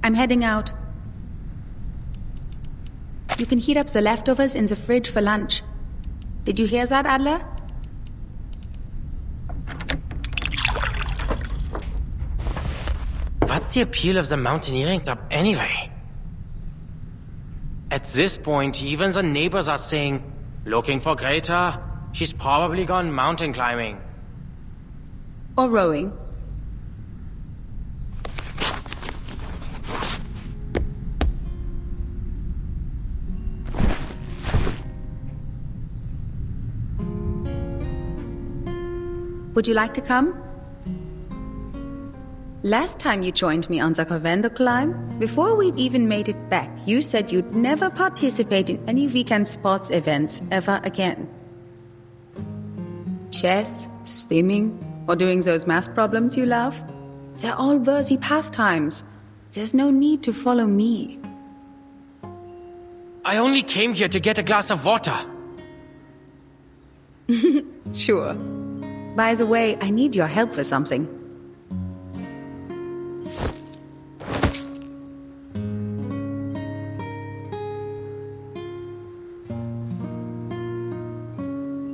I'm heading out. You can heat up the leftovers in the fridge for lunch. Did you hear that, Adler? What's the appeal of the mountaineering club anyway? At this point, even the neighbors are saying, looking for Greta? She's probably gone mountain climbing. Or rowing. Would you like to come? Last time you joined me on the Covender climb, before we'd even made it back, you said you'd never participate in any weekend sports events ever again. Chess, swimming, or doing those math problems you love? They're all worthy pastimes. There's no need to follow me. I only came here to get a glass of water. Sure. By the way, I need your help for something.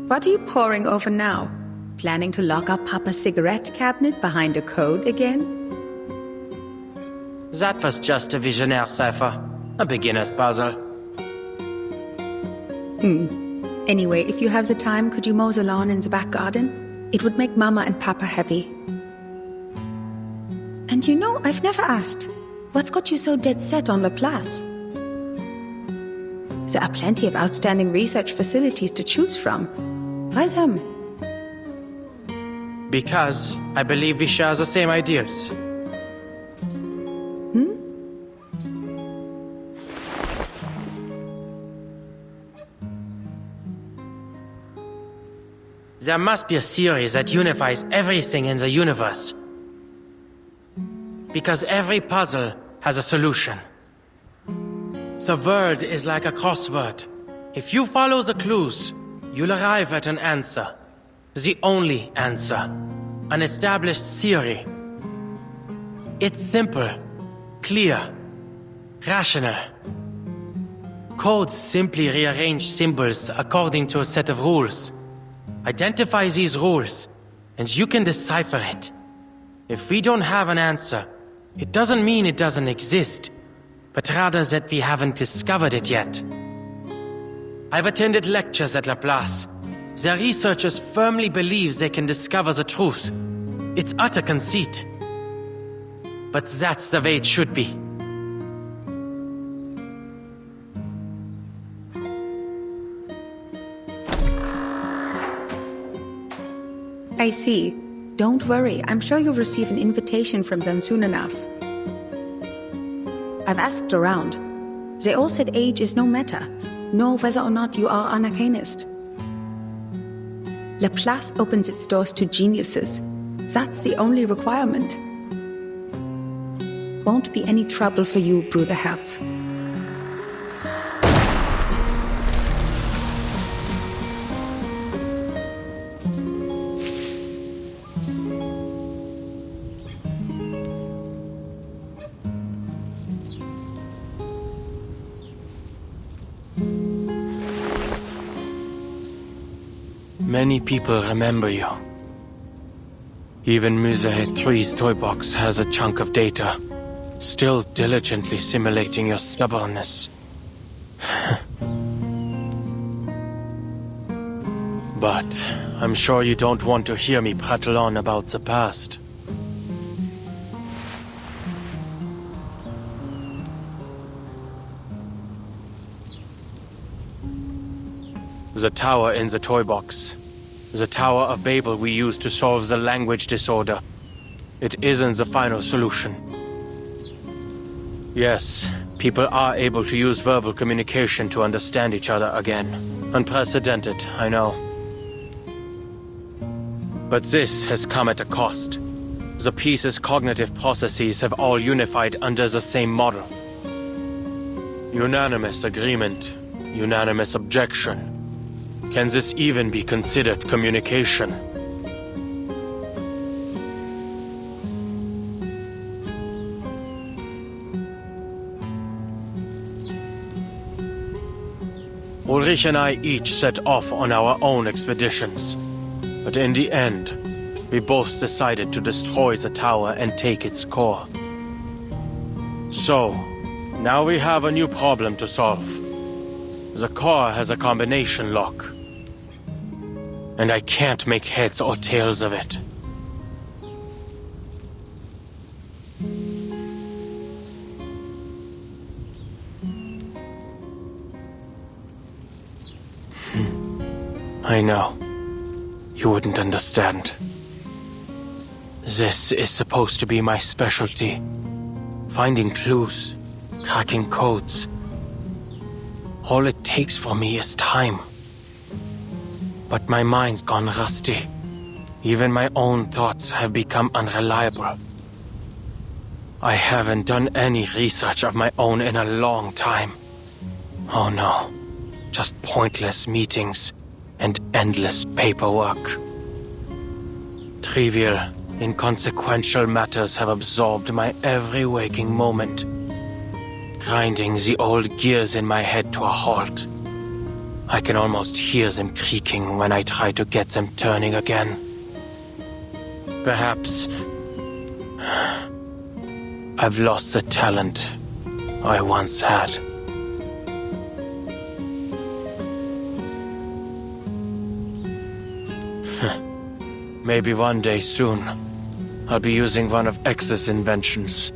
What are you poring over now? Planning to lock up Papa's cigarette cabinet behind a code again? That was just a visionaire cipher. A beginner's puzzle. Anyway, if you have the time, could you mow the lawn in the back garden? It would make Mama and Papa happy. And you know, I've never asked, what's got you so dead set on Laplace? There are plenty of outstanding research facilities to choose from. Why them? Because I believe we share the same ideals. There must be a theory that unifies everything in the universe. Because every puzzle has a solution. The world is like a crossword. If you follow the clues, you'll arrive at an answer. The only answer. An established theory. It's simple, clear, rational. Codes simply rearrange symbols according to a set of rules. Identify these rules, and you can decipher it. If we don't have an answer, it doesn't mean it doesn't exist, but rather that we haven't discovered it yet. I've attended lectures at Laplace. Their researchers firmly believe they can discover the truth. It's utter conceit. But that's the way it should be. I see. Don't worry, I'm sure you'll receive an invitation from them soon enough. I've asked around. They all said age is no matter, nor whether or not you are an arcanist. Laplace opens its doors to geniuses. That's the only requirement. Won't be any trouble for you, Bruderherz. Many people remember you. Even Musehead 3's toy box has a chunk of data, still diligently simulating your stubbornness. But I'm sure you don't want to hear me prattle on about the past. The tower in the toy box. The Tower of Babel we used to solve the language disorder. It isn't the final solution. Yes, people are able to use verbal communication to understand each other again. Unprecedented, I know. But this has come at a cost. The piece's cognitive processes have all unified under the same model. Unanimous agreement. Unanimous objection. Can this even be considered communication? Ulrich and I each set off on our own expeditions. But in the end, we both decided to destroy the tower and take its core. So, now we have a new problem to solve. The core has a combination lock. And I can't make heads or tails of it. I know. You wouldn't understand. This is supposed to be my specialty. Finding clues, cracking codes. All it takes for me is time. But my mind's gone rusty. Even my own thoughts have become unreliable. I haven't done any research of my own in a long time. Oh no. Just pointless meetings and endless paperwork. Trivial, inconsequential matters have absorbed my every waking moment, grinding the old gears in my head to a halt. I can almost hear them creaking when I try to get them turning again. Perhaps I've lost the talent I once had. Maybe one day soon, I'll be using one of X's inventions.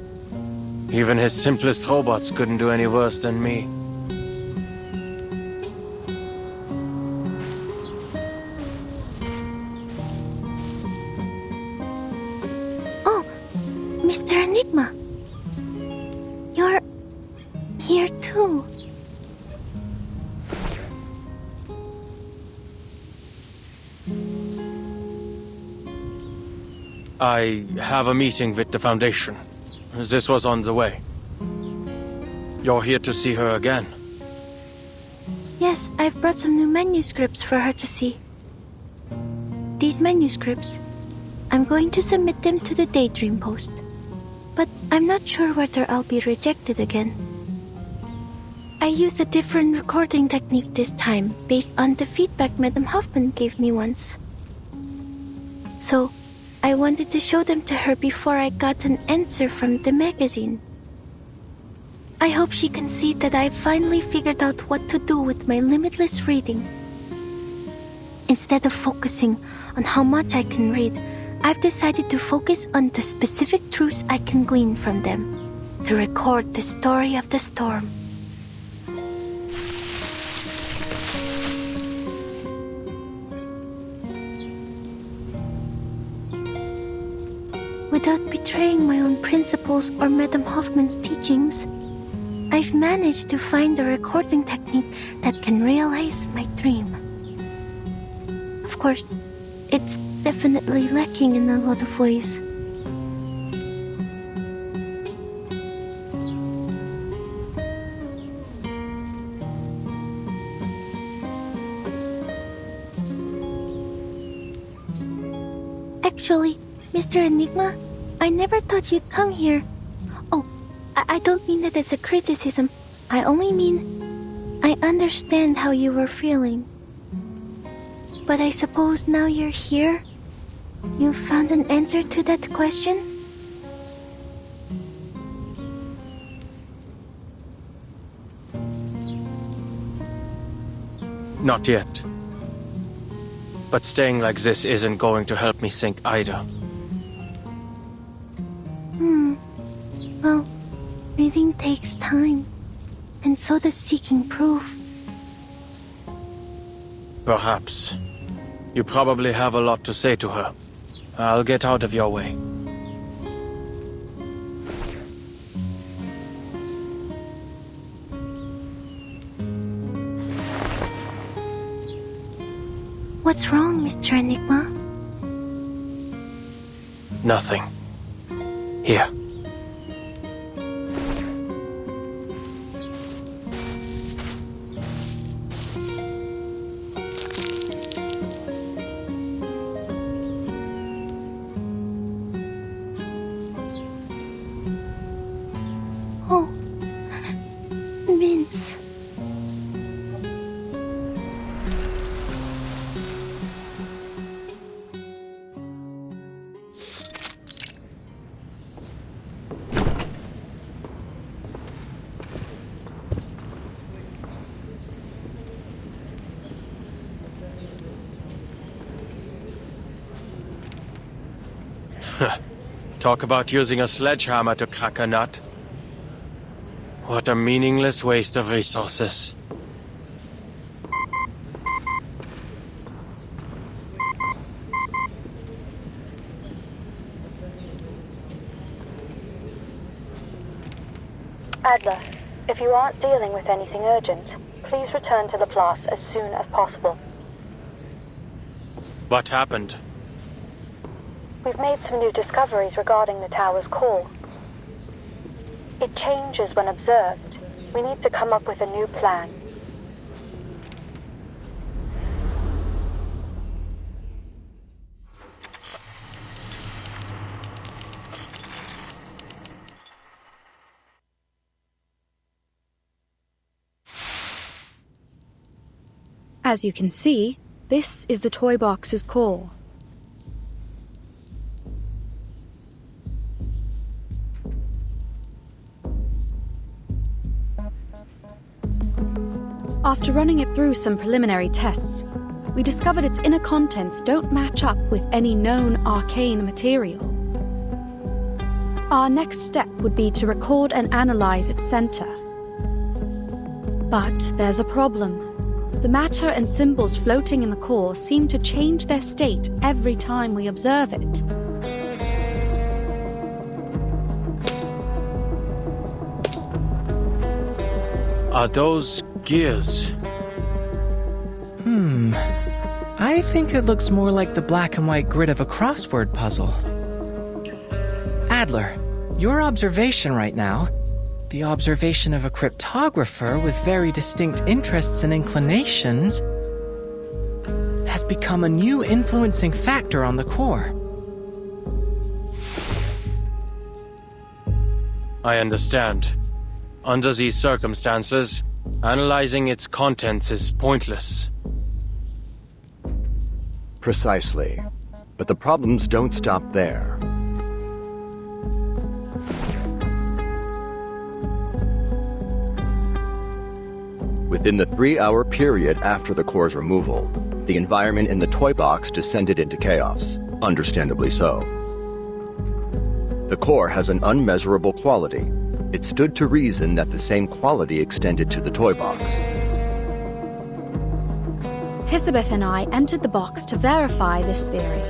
Even his simplest robots couldn't do any worse than me. Oh, Mr. Enigma. You're here too. I have a meeting with the Foundation. This was on the way. You're here to see her again? Yes, I've brought some new manuscripts for her to see. These manuscripts, I'm going to submit them to the Daydream Post. But I'm not sure whether I'll be rejected again. I used a different recording technique this time, based on the feedback Madame Hoffman gave me once. So, I wanted to show them to her before I got an answer from the magazine. I hope she can see that I finally figured out what to do with my limitless reading. Instead of focusing on how much I can read, I've decided to focus on the specific truths I can glean from them, to record the story of the storm. Without betraying my own principles or Madame Hoffman's teachings, I've managed to find a recording technique that can realize my dream. Of course, it's definitely lacking in a lot of ways. Actually, Mr. Enigma, I never thought you'd come here. Oh, I don't mean that as a criticism. I only mean I understand how you were feeling. But I suppose now you're here, you found an answer to that question? Not yet. But staying like this isn't going to help me think either. Well, reading takes time, and so does seeking proof. Perhaps. You probably have a lot to say to her. I'll get out of your way. What's wrong, Mr. Enigma? Nothing. Here. Oh, Vince. Talk about using a sledgehammer to crack a nut. What a meaningless waste of resources. Adler, if you aren't dealing with anything urgent, please return to Laplace as soon as possible. What happened? We've made some new discoveries regarding the tower's core. It changes when observed. We need to come up with a new plan. As you can see, this is the toy box's core. After running it through some preliminary tests, we discovered its inner contents don't match up with any known arcane material. Our next step would be to record and analyze its center. But there's a problem. The matter and symbols floating in the core seem to change their state every time we observe it. Are those gears? I think it looks more like the black and white grid of a crossword puzzle. Adler, your observation right now, the observation of a cryptographer with very distinct interests and inclinations, has become a new influencing factor on the core. I understand. Under these circumstances, analyzing its contents is pointless. Precisely. But the problems don't stop there. Within the 3-hour period after the core's removal, the environment in the toy box descended into chaos, understandably so. The core has an unmeasurable quality. It stood to reason that the same quality extended to the toy box. Elizabeth and I entered the box to verify this theory.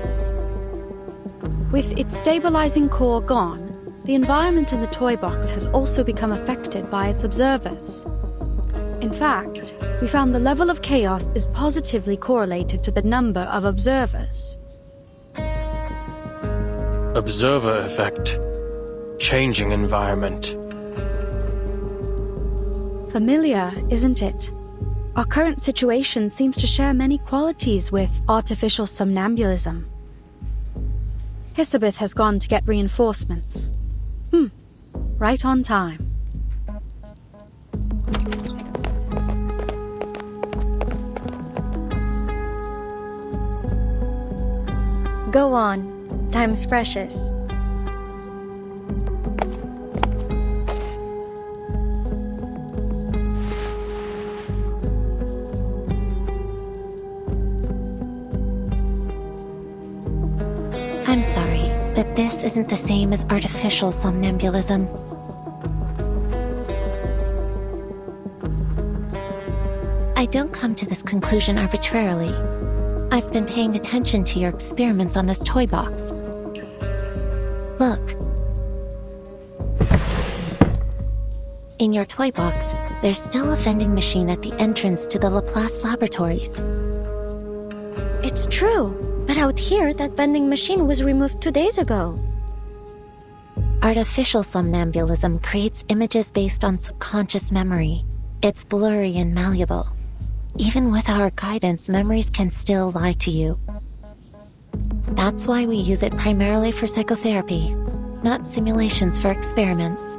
With its stabilizing core gone, the environment in the toy box has also become affected by its observers. In fact, we found the level of chaos is positively correlated to the number of observers. Observer effect. Changing environment. Familiar, isn't it? Our current situation seems to share many qualities with artificial somnambulism. Elizabeth has gone to get reinforcements. Right on time. Go on. Time's precious. I'm sorry, but this isn't the same as artificial somnambulism. I don't come to this conclusion arbitrarily. I've been paying attention to your experiments on this toy box. Look. In your toy box, there's still a vending machine at the entrance to the Laplace laboratories. It's true, but out here, that vending machine was removed 2 days ago. Artificial somnambulism creates images based on subconscious memory. It's blurry and malleable. Even with our guidance, memories can still lie to you. That's why we use it primarily for psychotherapy, not simulations for experiments.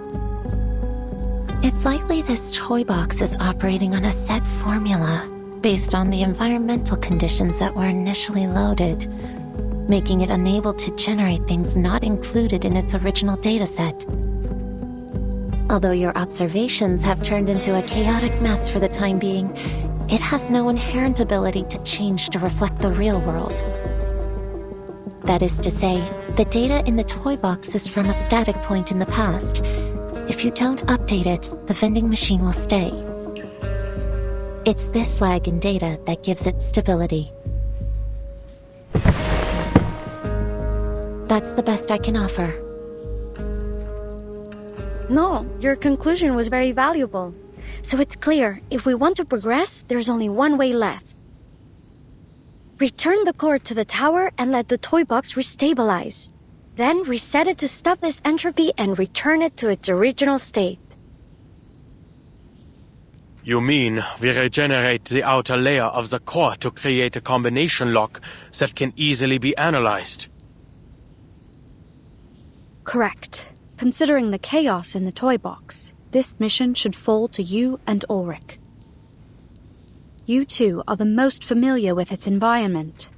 It's likely this toy box is operating on a set formula based on the environmental conditions that were initially loaded, making it unable to generate things not included in its original dataset. Although your observations have turned into a chaotic mess for the time being, it has no inherent ability to change to reflect the real world. That is to say, The data in the toy box is from a static point in the past. If you don't update it, the vending machine will stay. It's this lag in data that gives it stability. That's the best I can offer. No, your conclusion was very valuable. So it's clear, if we want to progress, there's only one way left. Return the core to the tower and let the toy box restabilize. Then reset it to stop this entropy and return it to its original state. You mean we regenerate the outer layer of the core to create a combination lock that can easily be analyzed? Correct. Considering the chaos in the toy box, this mission should fall to you and Ulrich. You two are the most familiar with its environment.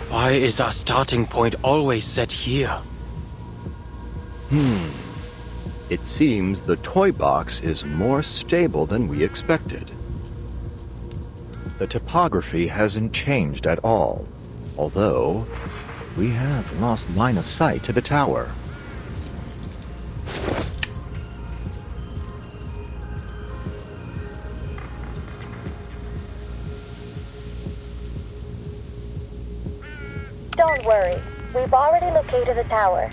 Why is our starting point always set here? It seems the toy box is more stable than we expected. The topography hasn't changed at all, although we have lost line of sight to the tower. Don't worry, we've already located the tower.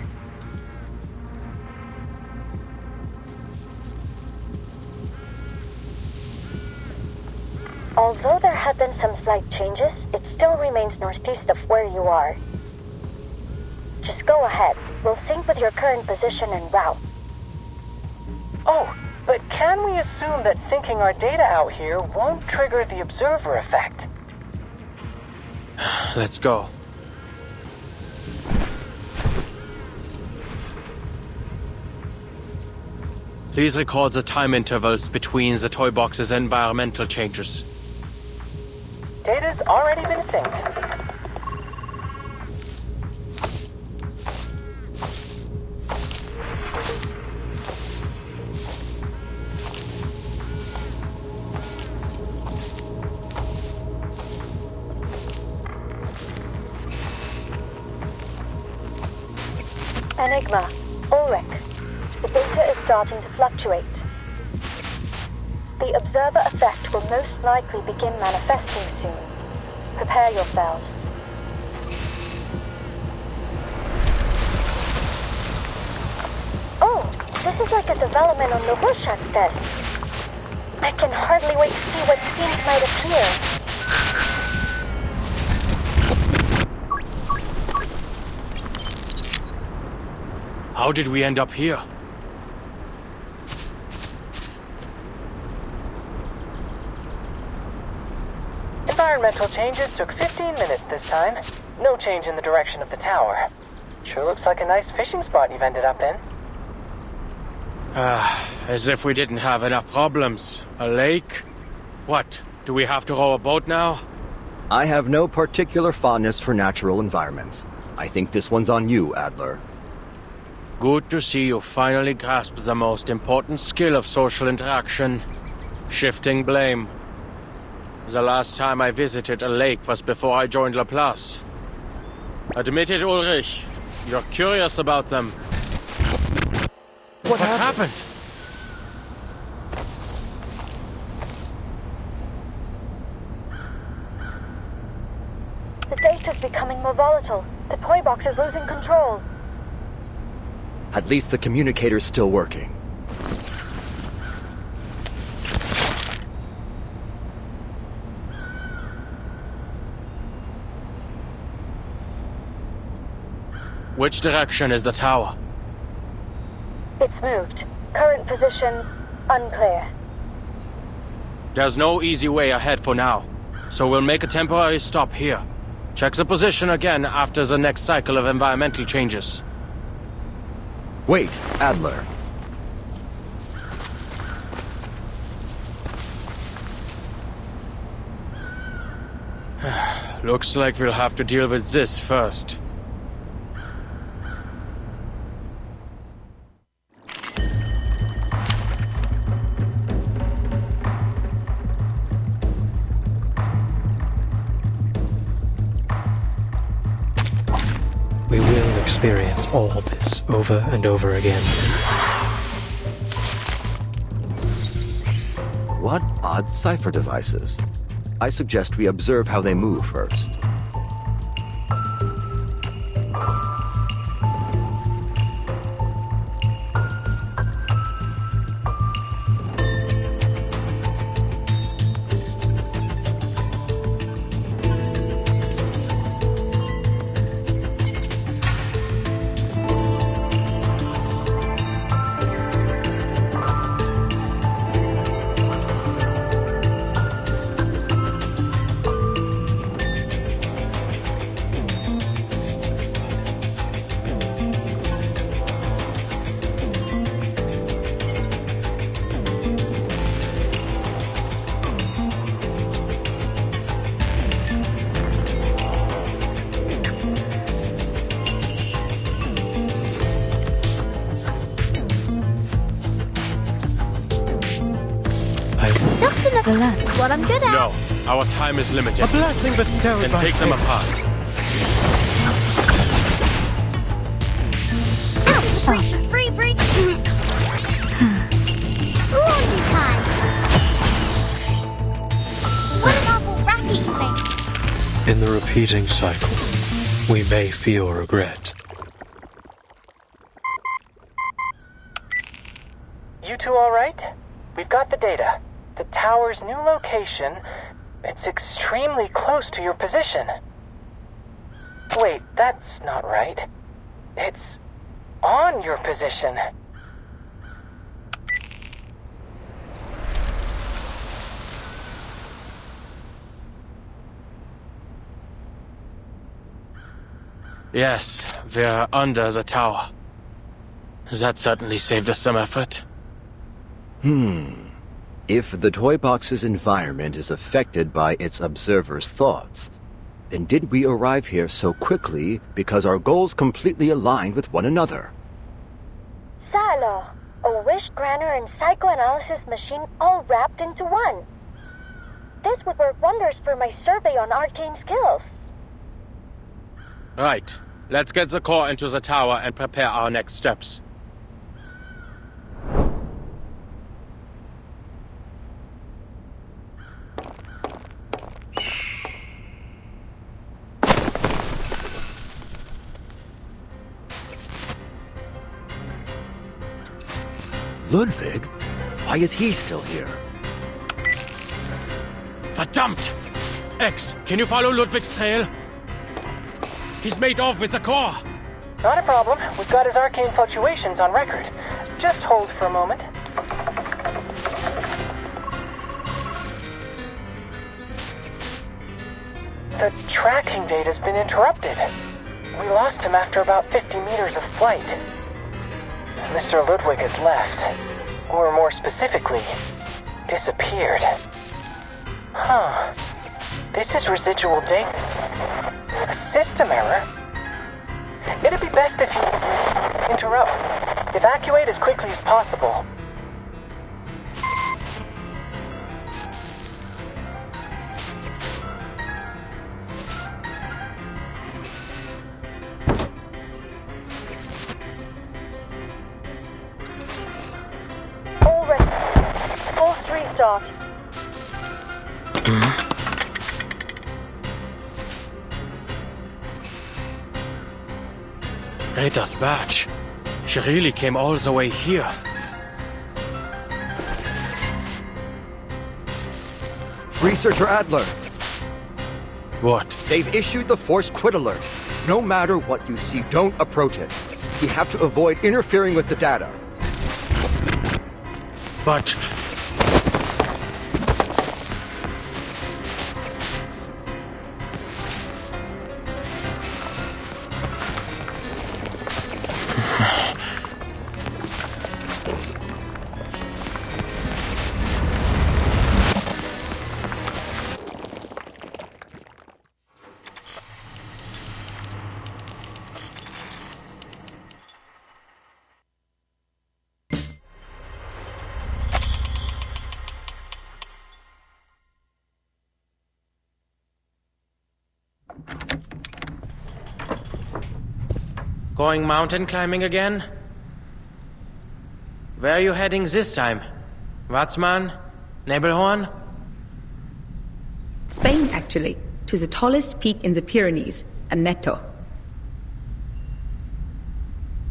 Although there have been some slight changes, it still remains northeast of where you are. Just go ahead. We'll sync with your current position and route. Oh, but can we assume that syncing our data out here won't trigger the observer effect? Let's go. Please record the time intervals between the toy box's environmental changes. Data's already been synced. Enigma, Ulrich. The data is starting to fluctuate. The observer effect will most likely begin manifesting soon. Prepare yourselves. Oh, this is like a development on the Rorschach test. I can hardly wait to see what schemes might appear. How did we end up here? Environmental changes took 15 minutes this time. No change in the direction of the tower. Sure looks like a nice fishing spot you've ended up in. As if we didn't have enough problems. A lake? What? Do we have to row a boat now? I have no particular fondness for natural environments. I think this one's on you, Adler. Good to see you finally grasp the most important skill of social interaction. Shifting blame. The last time I visited a lake was before I joined Laplace. Admit it, Ulrich. You're curious about them. What happened? The data's becoming more volatile. The toy box is losing control. At least the communicator's still working. Which direction is the tower? It's moved. Current position, unclear. There's no easy way ahead for now, so we'll make a temporary stop here. Check the position again after the next cycle of environmental changes. Wait, Adler. Looks like we'll have to deal with this first. We will experience all this over and over again. What odd cipher devices? I suggest we observe how they move first. That's what I'm good at. No, our time is limited. A blessing bestowed Then by take them fate. apart. Free. Ooh, you time. What an awful racket you make. In the repeating cycle, we may feel regret. You two all right? We've got the data. The tower's new location, it's extremely close to your position. Wait, that's not right. It's on your position. Yes, we're under the tower. That certainly saved us some effort. If the toy box's environment is affected by its observer's thoughts, then did we arrive here so quickly because our goals completely aligned with one another? Silo, a wish granter and psychoanalysis machine all wrapped into one. This would work wonders for my survey on arcane skills. Right. Let's get the core into the tower and prepare our next steps. Ludwig? Why is he still here? Verdammt! X, can you follow Ludwig's trail? He's made off with the core! Not a problem. We've got his arcane fluctuations on record. Just hold for a moment. The tracking data's been interrupted. We lost him after about 50 meters of flight. Mr. Ludwig has left. Or more specifically, disappeared. Huh. This is residual data. A system error? It'd be best if you interrupt. Evacuate as quickly as possible. Ulrich, full restart. Rita's badge. She really came all the way here. Researcher Adler, What? they've issued the Force Quit Alert. No matter what you see, don't approach it. We have to avoid interfering with the data. But... Going mountain climbing again? Where are you heading this time? Watzmann? Nebelhorn? Spain, actually. To the tallest peak in the Pyrenees, Aneto.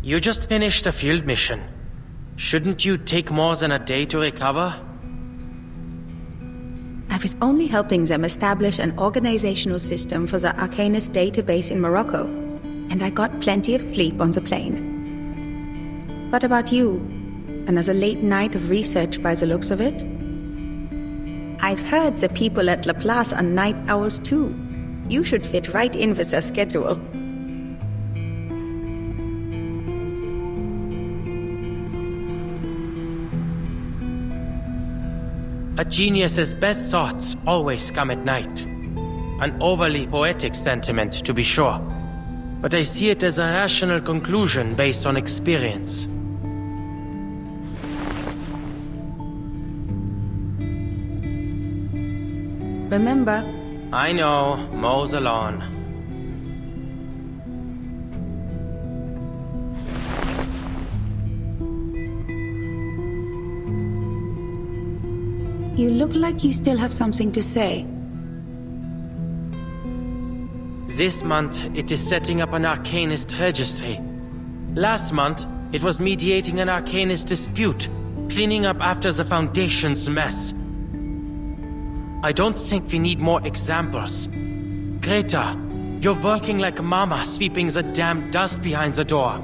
You just finished a field mission. Shouldn't you take more than a day to recover? I was only helping them establish an organizational system for the Arcanist database in Morocco, and I got plenty of sleep on the plane. What about you? Another late night of research by the looks of it? I've heard the people at Laplace are night owls too. You should fit right in with their schedule. A genius's best thoughts always come at night. An overly poetic sentiment, to be sure. But I see it as a rational conclusion based on experience. Remember? I know, mows the lawn. You look like you still have something to say. This month, it is setting up an Arcanist registry. Last month, it was mediating an Arcanist dispute, cleaning up after the Foundation's mess. I don't think we need more examples. Greta, you're working like Mama sweeping the damn dust behind the door.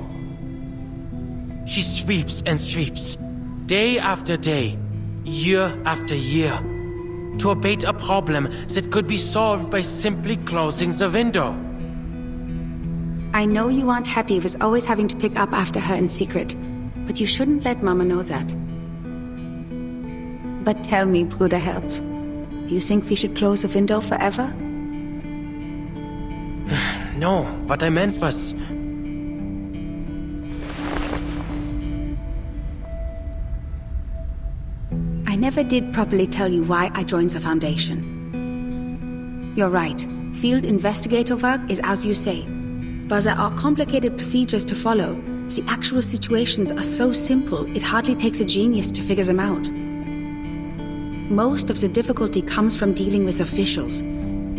She sweeps and sweeps, day after day, year after year, to abate a problem that could be solved by simply closing the window. I know you aren't happy with always having to pick up after her in secret, but you shouldn't let Mama know that. But tell me, Bruderherz, do you think we should close the window forever? No, what I meant was... I never did properly tell you why I joined the Foundation. You're right. Field investigator work is as you say. But there are complicated procedures to follow. The actual situations are so simple, it hardly takes a genius to figure them out. Most of the difficulty comes from dealing with officials.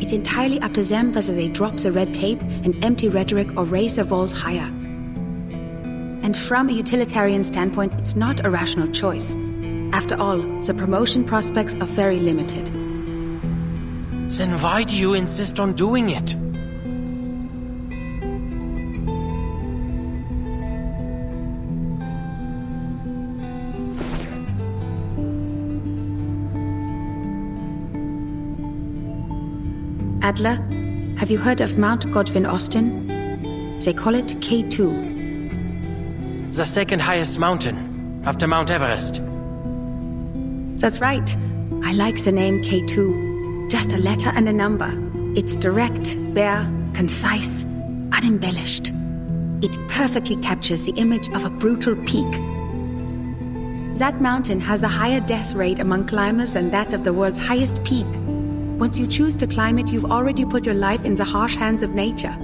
It's entirely up to them whether they drop the red tape and empty rhetoric or raise their walls higher. And from a utilitarian standpoint, it's not a rational choice. After all, the promotion prospects are very limited. Then why do you insist on doing it? Adler, have you heard of Mount Godwin Austen? They call it K2. The second highest mountain, after Mount Everest. That's right. I like the name K2. Just a letter and a number. It's direct, bare, concise, unembellished. It perfectly captures the image of a brutal peak. That mountain has a higher death rate among climbers than that of the world's highest peak. Once you choose to climb it, you've already put your life in the harsh hands of nature.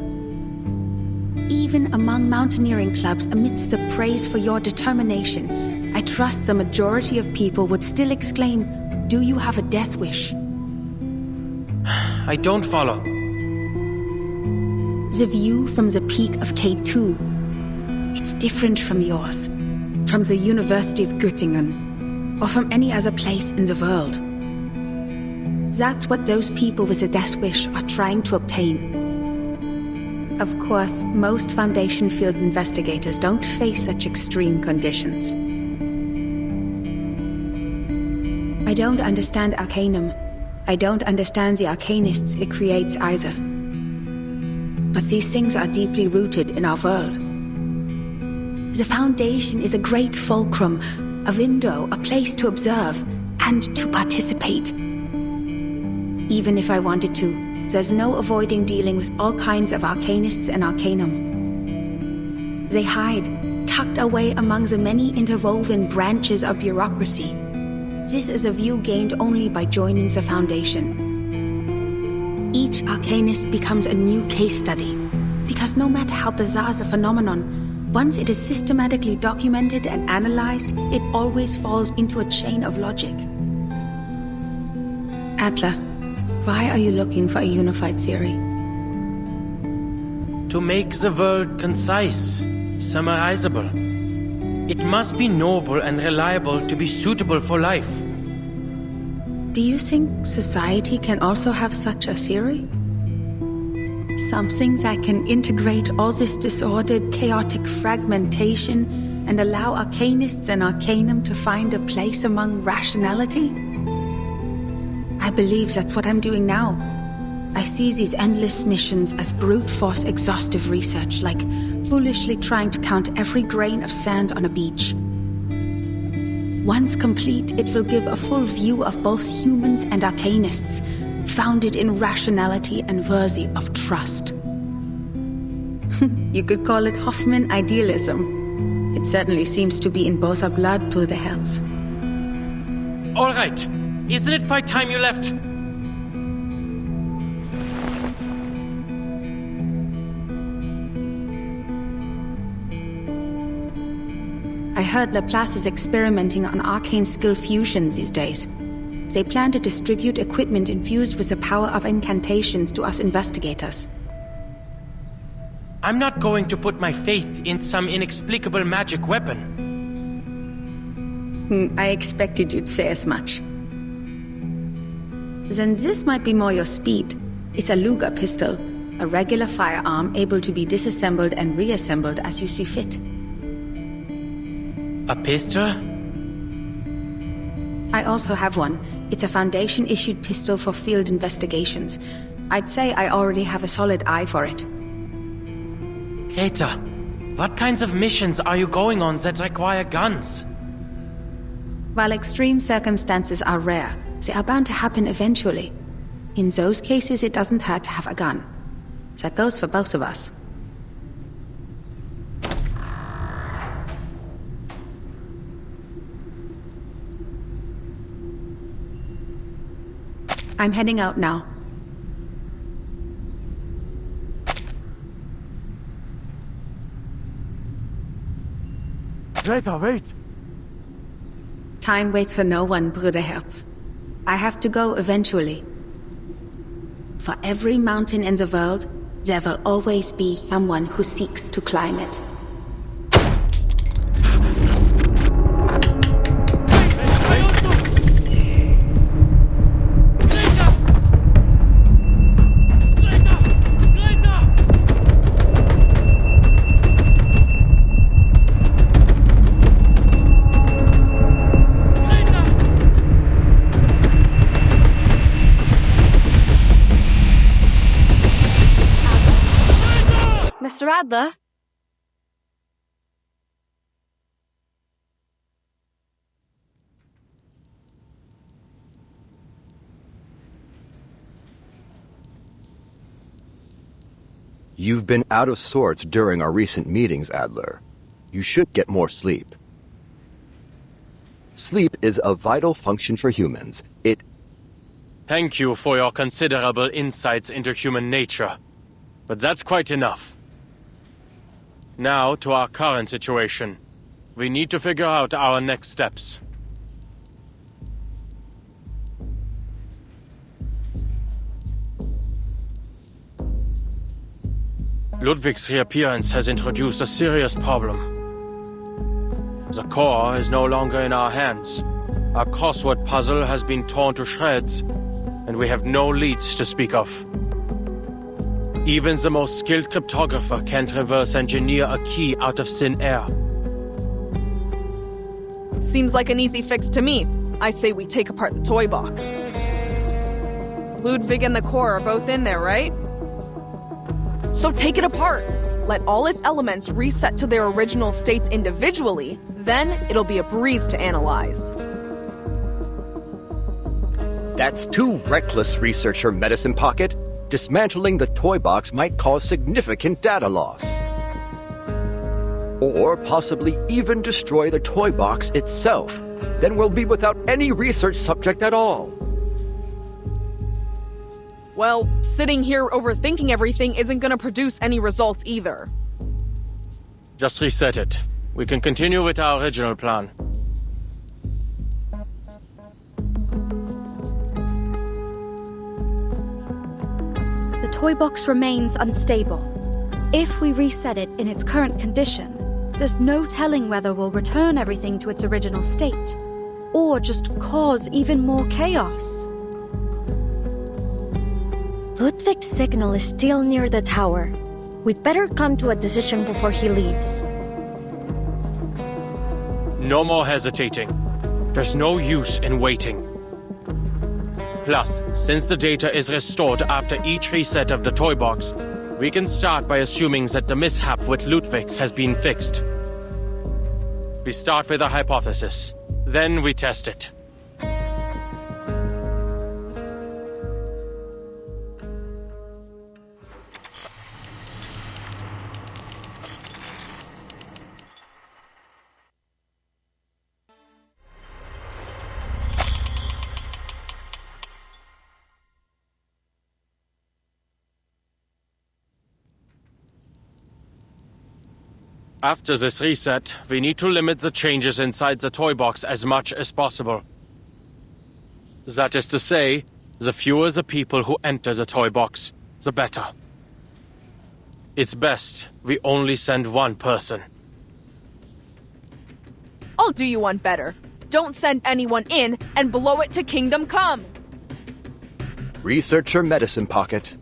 Even among mountaineering clubs, amidst the praise for your determination, I trust the majority of people would still exclaim, "Do you have a death wish?" I don't follow. The view from the peak of K2, it's different from yours, from the University of Göttingen, or from any other place in the world. That's what those people with a death wish are trying to obtain. Of course, most Foundation field investigators don't face such extreme conditions. I don't understand Arcanum. I don't understand the Arcanists it creates either. But these things are deeply rooted in our world. The Foundation is a great fulcrum, a window, a place to observe, and to participate. Even if I wanted to, there's no avoiding dealing with all kinds of Arcanists and Arcanum. They hide, tucked away among the many interwoven branches of bureaucracy. This is a view gained only by joining the Foundation. Each Arcanist becomes a new case study, Because no matter how bizarre the phenomenon, once it is systematically documented and analyzed, it always falls into a chain of logic. Adler, why are you looking for a unified theory? To make the world concise, summarizable. It must be noble and reliable to be suitable for life. Do you think society can also have such a theory? Something that can integrate all this disordered, chaotic fragmentation and allow arcanists and arcanum to find a place among rationality? I believe that's what I'm doing now. I see these endless missions as brute force exhaustive research, like foolishly trying to count every grain of sand on a beach. Once complete, it will give a full view of both humans and arcanists, founded in rationality and worthy of trust. You could call it Hoffman idealism. It certainly seems to be in both our blood, Bruder Herz. All right. Isn't it by time you left? I heard Laplace is experimenting on arcane skill fusion these days. They plan to distribute equipment infused with the power of incantations to us investigators. I'm not going to put my faith in some inexplicable magic weapon. I expected you'd say as much. Then this might be more your speed. It's a Luger pistol, a regular firearm able to be disassembled and reassembled as you see fit. A pistol? I also have one. It's a Foundation-issued pistol for field investigations. I'd say I already have a solid eye for it. Greta, what kinds of missions are you going on that require guns? While extreme circumstances are rare, they are bound to happen eventually. In those cases, it doesn't hurt to have a gun. That goes for both of us. I'm heading out now. Greta, wait! Time waits for no one, Bruder Herz. I have to go eventually. For every mountain in the world, there will always be someone who seeks to climb it. Mr. Adler? You've been out of sorts during our recent meetings, Adler. You should get more sleep. Sleep is a vital function for humans. Thank you for your considerable insights into human nature. But that's quite enough. Now to our current situation. We need to figure out our next steps. Ludwig's reappearance has introduced a serious problem. The core is no longer in our hands. Our crossword puzzle has been torn to shreds, and we have no leads to speak of. Even the most skilled cryptographer can't reverse engineer a key out of thin air. Seems like an easy fix to me. I say we take apart the toy box. Ludwig and the core are both in there, right? So take it apart. Let all its elements reset to their original states individually, then it'll be a breeze to analyze. That's too reckless, researcher Medicine Pocket. Dismantling the toy box might cause significant data loss. Or possibly even destroy the toy box itself. Then we'll be without any research subject at all. Well, sitting here overthinking everything isn't gonna produce any results either. Just reset it. We can continue with our original plan. The toy box remains unstable. If we reset it in its current condition, there's no telling whether we'll return everything to its original state, or just cause even more chaos. Ludwig's signal is still near the tower. We'd better come to a decision before he leaves. No more hesitating. There's no use in waiting. Plus, since the data is restored after each reset of the toy box, we can start by assuming that the mishap with Ludwig has been fixed. We start with a hypothesis, then we test it. After this reset, we need to limit the changes inside the toy box as much as possible. That is to say, the fewer the people who enter the toy box, the better. It's best we only send one person. I'll do you one better. Don't send anyone in and blow it to Kingdom Come! Researcher medicine pocket.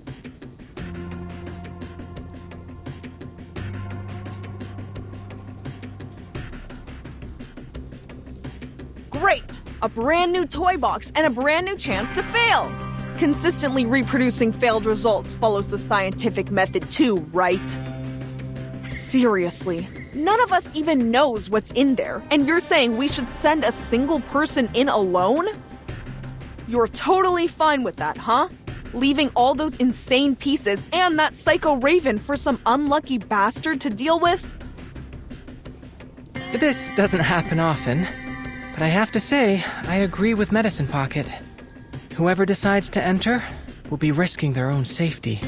Great! A brand new toy box and a brand new chance to fail! Consistently reproducing failed results follows the scientific method too, right? Seriously, none of us even knows what's in there, and you're saying we should send a single person in alone? You're totally fine with that, huh? Leaving all those insane pieces and that psycho Raven for some unlucky bastard to deal with? This doesn't happen often, but I have to say, I agree with Medicine Pocket. Whoever decides to enter will be risking their own safety.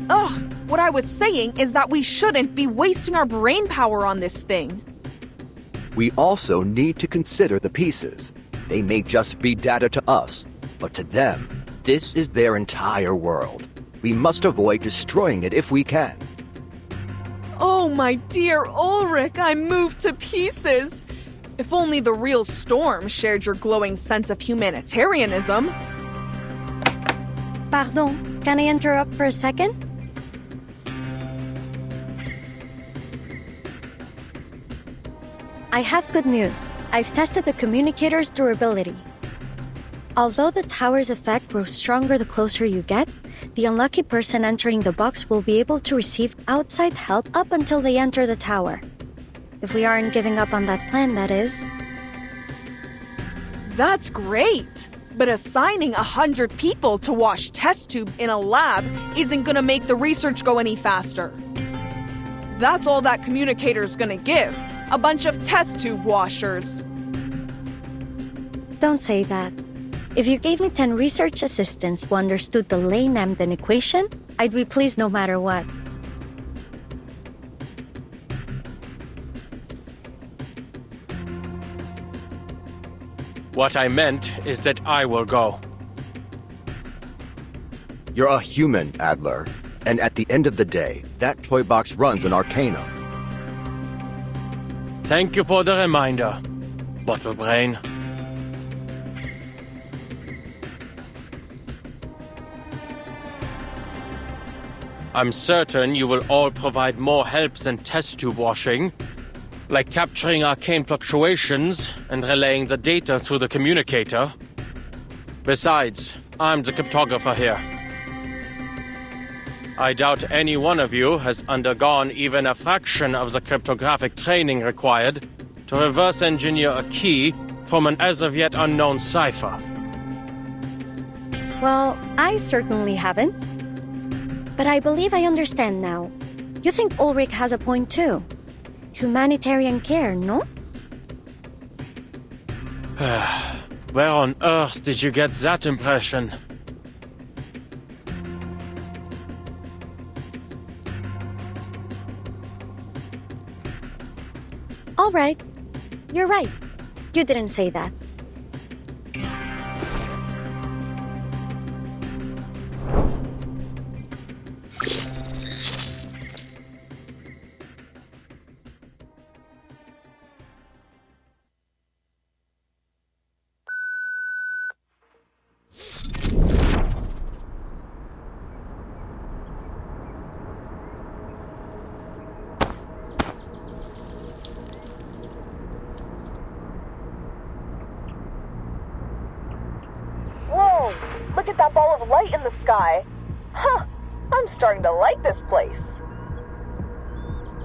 Ugh, what I was saying is that we shouldn't be wasting our brain power on this thing. We also need to consider the pieces. They may just be data to us, but to them, this is their entire world. We must avoid destroying it if we can. Oh, my dear Ulrich, I'm moved to pieces. If only the real Storm shared your glowing sense of humanitarianism. Pardon, can I interrupt for a second? I have good news. I've tested the communicator's durability. Although the tower's effect grows stronger the closer you get, the unlucky person entering the box will be able to receive outside help up until they enter the tower. If we aren't giving up on that plan, that is. That's great! But assigning 100 people to wash test tubes in a lab isn't gonna make the research go any faster. That's all that communicator's gonna give. A bunch of test tube washers. Don't say that. If you gave me 10 research assistants who understood the Lane-Emden equation, I'd be pleased no matter what. What I meant is that I will go. You're a human, Adler. And at the end of the day, that toy box runs an arcana. Thank you for the reminder, Bottle Brain. I'm certain you will all provide more help than test tube washing, like capturing arcane fluctuations and relaying the data through the communicator. Besides, I'm the cryptographer here. I doubt any one of you has undergone even a fraction of the cryptographic training required to reverse engineer a key from an as-of-yet unknown cipher. Well, I certainly haven't. But I believe I understand now. You think Ulrich has a point too. Humanitarian care, no? Where on earth did you get that impression? All right. You're right. You didn't say that. Look at that ball of light in the sky. Huh, I'm starting to like this place.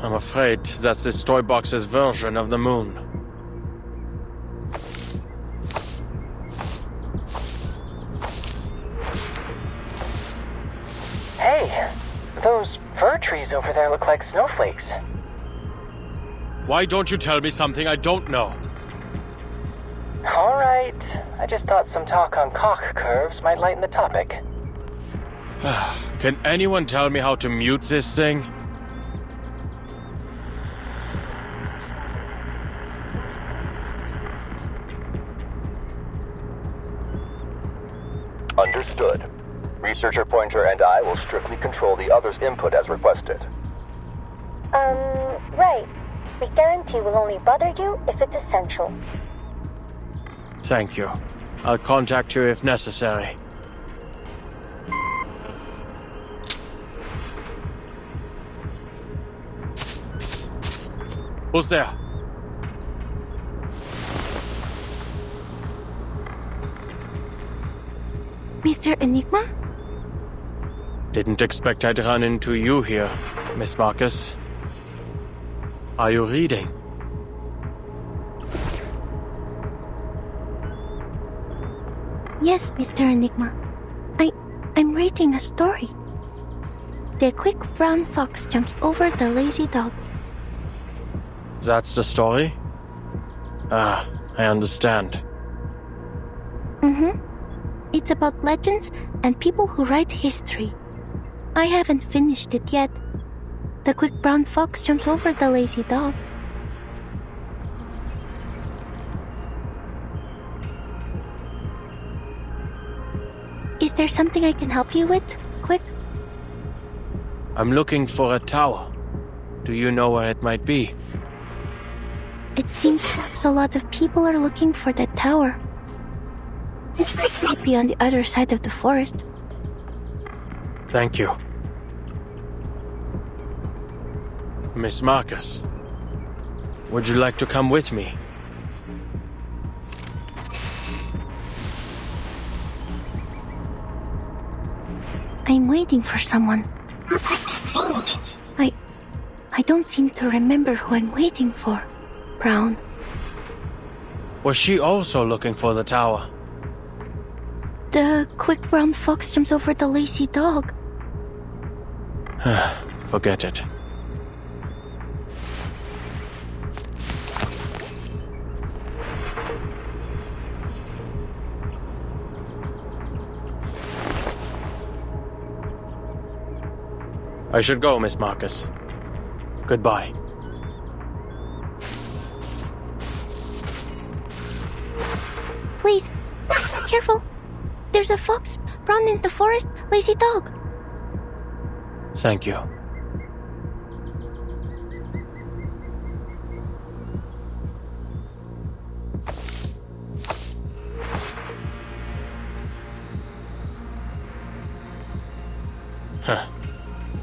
I'm afraid that's this toy box's version of the moon. Hey, those fir trees over there look like snowflakes. Why don't you tell me something I don't know? Alright, I just thought some talk on cock curves might lighten the topic. Can anyone tell me how to mute this thing? Understood. Researcher Pointer and I will strictly control the other's input as requested. Right. We guarantee we'll only bother you if it's essential. Thank you. I'll contact you if necessary. Who's there? Mr. Enigma? Didn't expect I'd run into you here, Miss Marcus. Are you reading? Yes, Mr. Enigma. I'm reading a story. The quick brown fox jumps over the lazy dog. That's the story? Ah, I understand. Mm-hmm. It's about legends and people who write history. I haven't finished it yet. The quick brown fox jumps over the lazy dog. Is there something I can help you with? Quick? I'm looking for a tower. Do you know where it might be? It seems a lot of people are looking for that tower. It might be on the other side of the forest. Thank you. Miss Marcus, would you like to come with me? I'm waiting for someone. I don't seem to remember who I'm waiting for. Brown. Was she also looking for the tower? The quick brown fox jumps over the lazy dog. Forget it. I should go, Miss Marcus. Goodbye. Please, careful. There's a fox, brown in the forest, lazy dog. Thank you.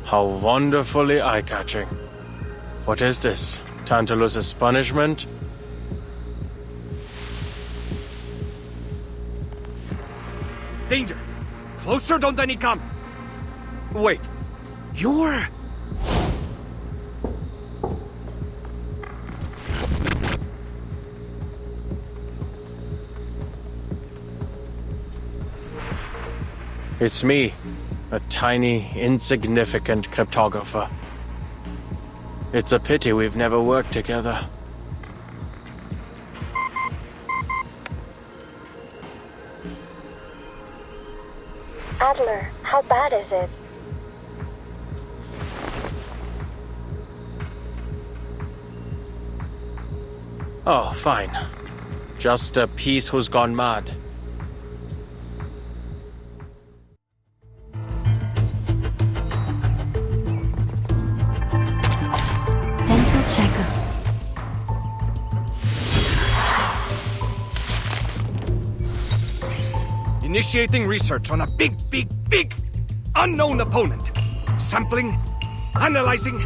How wonderfully eye-catching. What is this? Tantalus's punishment? Danger! Closer, don't any come! Wait, you're... It's me, a tiny, insignificant cryptographer. It's a pity we've never worked together. toddler. How bad is it? Oh, fine. Just a piece who's gone mad. Dental checkup. Initiating research on a big unknown opponent. Sampling, analyzing.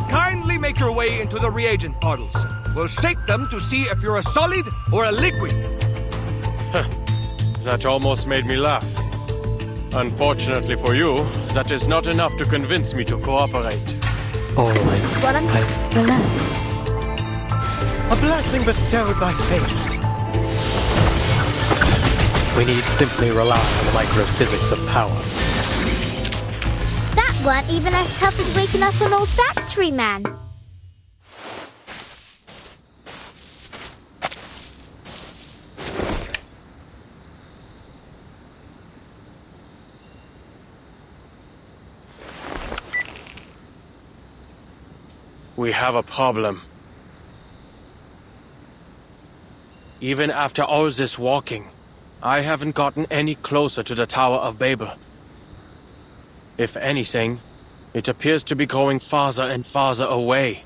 Kindly make your way into the reagent bottles. We'll shake them to see if you're a solid or a liquid. That almost made me laugh. Unfortunately for you, that is not enough to convince me to cooperate. Alright. Relax. A blessing bestowed by fate. We need simply rely on the microphysics of power. That weren't even as tough as waking up an old factory man. We have a problem. Even after all this walking, I haven't gotten any closer to the Tower of Babel. If anything, it appears to be going farther and farther away.